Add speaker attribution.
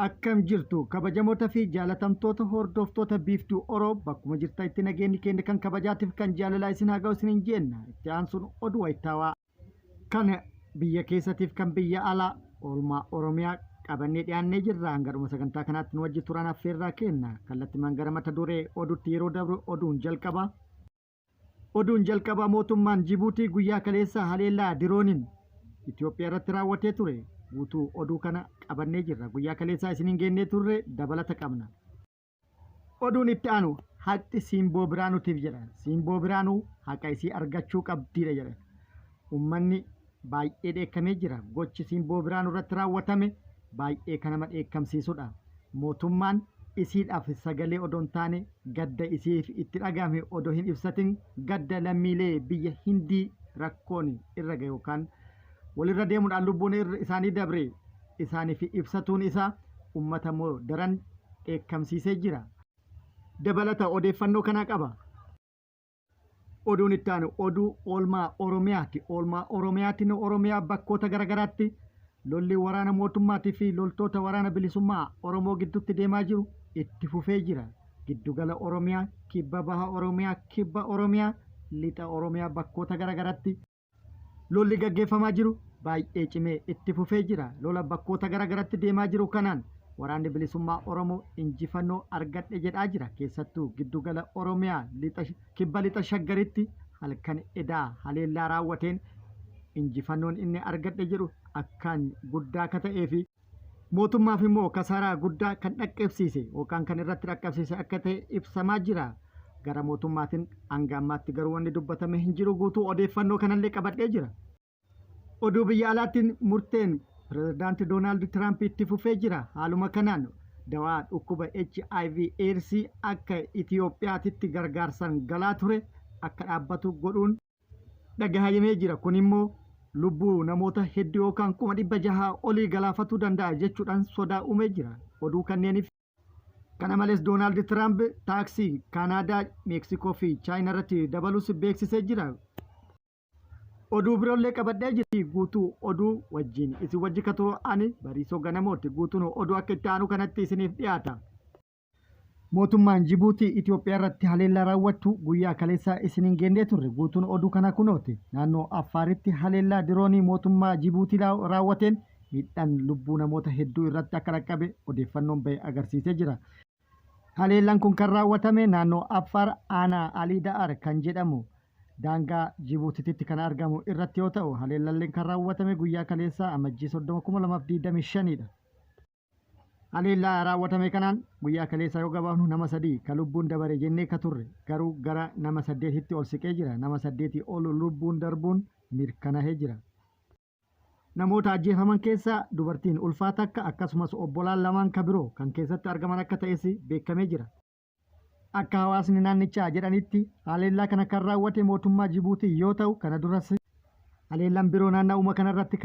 Speaker 1: Akkam jirtu kabajamoota fi jaalatamtoota hordoftoota biiftuu Oroo bakkuma jirta itti nageenyi keenya kan kabajaatiif kan jaalalaa isin haa ga'u isiniin jenna. Itti aansuun oduu wayitaawaa kan biyya keessatiif kan biyya alaa oolmaa Oromiyaa qabannee dhiyaannee jirra. Hangadhuma sagantaa kanaatti nu wajji turaan affeerraa kenna. Kallattimaan gara mata duree oduutti yeroo dabru oduun jalqabaa mootummaan Jibuutii guyyaa kaleessaa haleellaa dirooniin Itoophiyaa irratti raawwatee ture. Guutuu oduu kana qabannee jirra. Guyyaa kaleessaa isiniin geennee turre dabalata qabna. Oduun itti aanu haqi Siimboo Biraanuutiif jedha. Siimboo Biraanuu haqa isii argachuu qabdiidha jedha. Uummanni baay'ee dheekkamee jira. Gochi Siimboo Biraanuu irratti raawwatame baay'ee kan nama dheekkamsiisudha. Mootummaan isiidhaaf sagalee odoo hin taane gadda isiif itti dhagahame odoo hin ibsatin gadda lammiilee biyya Hindii rakkoon irra gahe yookaan walirra deemuudhaan lubbuun isaanii dabre isaaniif ibsatuun isaa uummata moo daran dheekkamsiisee jira. Dabalata odeeffannoo kanaa qaba. Oduun itti aanu oduu oolmaa Oromiyaati. Oolmaa Oromiyaatti Oromiyaa bakkoota garagaraatti lolli waraana mootummaatii fi loltoota waraana bilisummaa Oromoo gidduutti deemaa jiru itti fufee jira. Giddugala Oromiyaa, kibba baha Oromiyaa, kibba Oromiyaa, lixa Oromiyaa bakkoota garagaraatti lolli gaggeeffamaa jiru baay'ee cimee itti fufee jira. Lola bakkoota garagaraatti deemaa jiru kanaan waraanni bilisummaa Oromoo injifannoo argadhe jedhaa jira. Keessattuu giddugala Oromiyaa kibba lixa shaggaritti halkan edaa haleellaa raawwateen injifannoon inni argadhe jedhu akkaan guddaa akka ta'ee fi mootummaaf immoo kasaaraa guddaa kan dhaqqabsiise yookaan kan irratti dhaqqabsiise akka ta'e ibsamaa jira. Gara mootummaatiin hanga ammaatti garuu wanni dubbatame hin jiru. Guutuu odeeffannoo kanallee qabadhee jira. Oduu biyya alaattiin murteen pirezidaantii Doonaald Tiraamp itti fufee jira. Haaluma kanaan dawaa dhukkuba HIV/AIDS akka Itoophiyaatti gargaarsaan galaa ture akka dhaabbatu godhuun dhagahayamee jira. Kun immoo lubbuu namoota hedduu yookaan 600,000 olii galaafatuu danda'a jechuudhaan sodaa uumee jira. Oduu kanneeniif kana malees Doonaald Tiraamp taaksii Kaanaadaa, Meeksikoo fi Chaayinaa irratti dabaluus beeksisee jira. Oduu biroollee qabadhee jirti. Guutuu oduu wajjin isin wajji katoo ani Bariisoo Ganamooti. Guutuun oduu akka itti aanu kanatti isiniif dhiyaata. Mootummaan Jibuutii Itoophiyaa irratti haleellaa raawwattu guyyaa kaleessaa isiniin geennee turre. Guutuun oduu kana kunooti. Naannoo Affaaritti haleellaa diroonii mootummaa Jibuutii raawwateen miidhaan lubbuu namoota hedduu irratti akka dhaqqabe odeeffannoon bahe agarsiisee jira. Haleellaan kun kan raawwatame naannoo Affaar aanaa Alii Da'ar kan jedhamu daangaa Jibuutiitti kan argamu irratti yoo ta'u, haleellaan kan raawwatame guyyaa kaleessaa amajjii 30/2025dha. Haleellaa raawwatame kanaan guyyaa kaleessaa yoo gabaafnu nama 3 kan lubbuun dabare jennee ka turre garuu gara nama 8tti ol siqee jira. Nama 8 ol lubbuun darbuun mirkanaa'ee jira. Namoota ajjeefaman keessaa dubartiin ulfaata akkasumas obbolaan lamaan ka biroo kan keessatti argaman akka ta'es beekamee jira. Akka hawaasni naannichaa jedhanitti haleellaa kana kan raawwate mootummaa Jibuutii yoo ta'u, kana duras haleellaan biroo naanna'uma kanarratti